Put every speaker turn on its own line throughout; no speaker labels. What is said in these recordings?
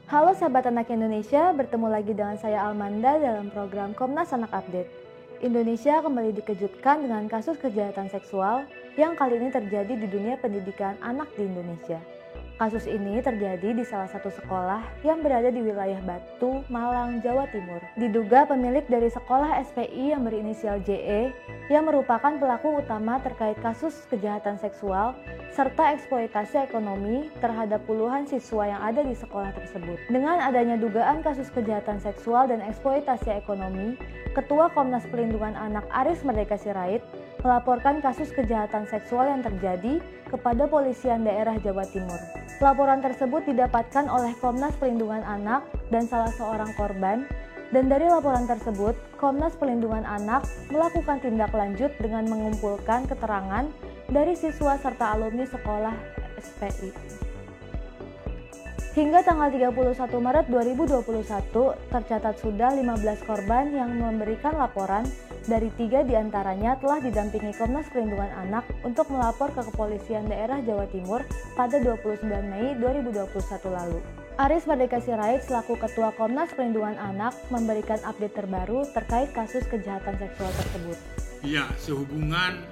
Halo sahabat anak Indonesia, bertemu lagi dengan saya Almanda dalam program Komnas Anak Update. Indonesia kembali dikejutkan dengan kasus kejahatan seksual yang kali ini terjadi di dunia pendidikan anak di Indonesia. Kasus ini terjadi di salah satu sekolah yang berada di wilayah Batu, Malang, Jawa Timur. Diduga pemilik dari sekolah SPI yang berinisial JE yang merupakan pelaku utama terkait kasus kejahatan seksual serta eksploitasi ekonomi terhadap puluhan siswa yang ada di sekolah tersebut. Dengan adanya dugaan kasus kejahatan seksual dan eksploitasi ekonomi, Ketua Komnas Perlindungan Anak Aris Merdeka Sirait melaporkan kasus kejahatan seksual yang terjadi kepada Polisian Daerah Jawa Timur. Laporan tersebut didapatkan oleh Komnas Perlindungan Anak dan salah seorang korban, dan dari laporan tersebut, Komnas Perlindungan Anak melakukan tindak lanjut dengan mengumpulkan keterangan dari siswa serta alumni sekolah SPI. Hingga tanggal 31 Maret 2021, tercatat sudah 15 korban yang memberikan laporan, dari 3 diantaranya telah didampingi Komnas Perlindungan Anak untuk melapor ke Kepolisian Daerah Jawa Timur pada 29 Mei 2021 lalu. Aris Merdeka Sirait selaku Ketua Komnas Perlindungan Anak memberikan update terbaru terkait kasus kejahatan seksual tersebut.
Ya, sehubungan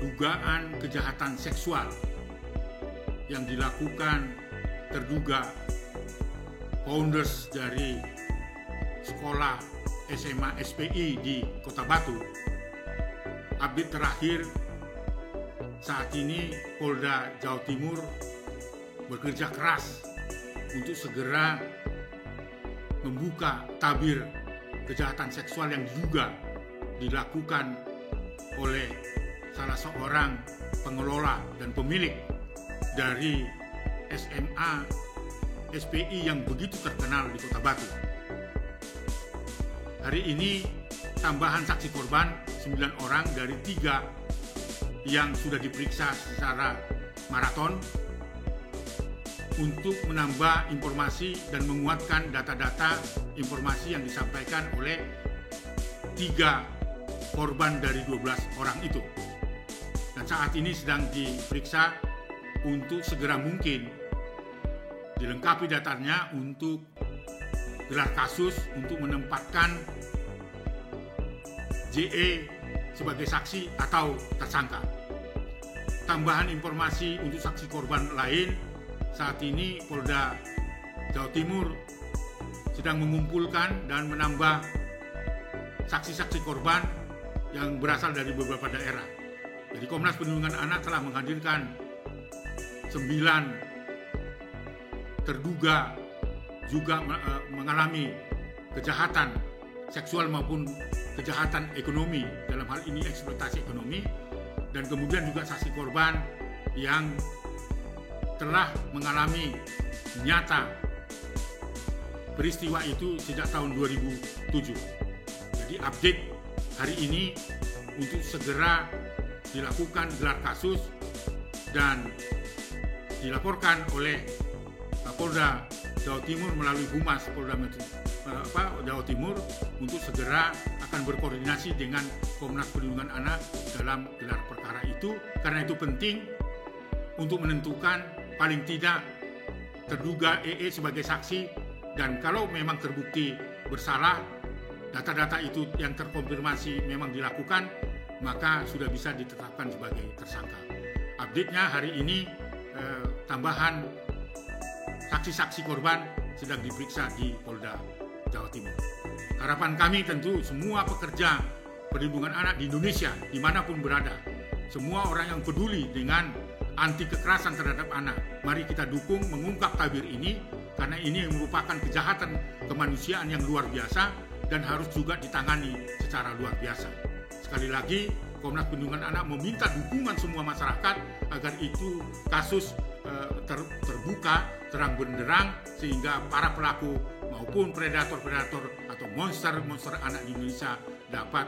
dugaan kejahatan seksual yang dilakukan terduga founders dari sekolah SMA SPI di Kota Batu. Update terakhir, saat ini Polda Jawa Timur bekerja keras untuk segera membuka tabir kejahatan seksual yang diduga dilakukan oleh salah seorang pengelola dan pemilik dari SMA SPI yang begitu terkenal di Kota Batu. Hari ini tambahan saksi korban 9 orang dari 3 yang sudah diperiksa secara maraton untuk menambah informasi dan menguatkan data-data informasi yang disampaikan oleh 3 korban dari 12 orang itu. Dan saat ini sedang diperiksa untuk segera mungkin dilengkapi datanya untuk gelar kasus untuk menempatkan JE sebagai saksi atau tersangka. Tambahan informasi untuk saksi korban lain, saat ini Polda Jawa Timur sedang mengumpulkan dan menambah saksi-saksi korban yang berasal dari beberapa daerah. Jadi Komnas Perlindungan Anak telah menghadirkan 9 terduga juga mengalami kejahatan seksual maupun kejahatan ekonomi, dalam hal ini eksploitasi ekonomi, dan kemudian juga saksi korban yang telah mengalami nyata peristiwa itu sejak tahun 2007. Jadi update hari ini untuk segera dilakukan gelar kasus dan dilaporkan oleh Polda Jawa Timur melalui Humas Polda Jawa Timur untuk segera akan berkoordinasi dengan Komnas Perlindungan Anak dalam gelar perkara itu, karena itu penting untuk menentukan paling tidak terduga EE sebagai saksi, dan kalau memang terbukti bersalah, data-data itu yang terkonfirmasi memang dilakukan, maka sudah bisa ditetapkan sebagai tersangka. Update-nya hari ini tambahan saksi-saksi korban sedang diperiksa di Polda Jawa Timur. Harapan kami tentu semua pekerja perlindungan anak di Indonesia, dimanapun berada, semua orang yang peduli dengan anti kekerasan terhadap anak, mari kita dukung mengungkap tabir ini, karena ini merupakan kejahatan kemanusiaan yang luar biasa dan harus juga ditangani secara luar biasa. Sekali lagi, Komnas Perlindungan Anak meminta dukungan semua masyarakat agar itu kasus terbuka, terang benderang, sehingga para pelaku maupun predator-predator atau monster-monster anak di Indonesia dapat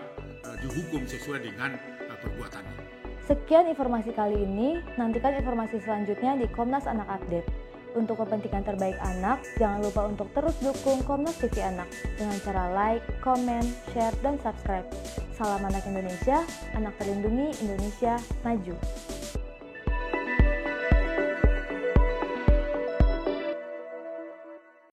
dihukum sesuai dengan perbuatannya.
Sekian informasi kali ini, nantikan informasi selanjutnya di Komnas Anak Update. Untuk kepentingan terbaik anak, jangan lupa untuk terus dukung Komnas TV Anak dengan cara like, komen, share, dan subscribe. Salam anak Indonesia, anak terlindungi, Indonesia maju.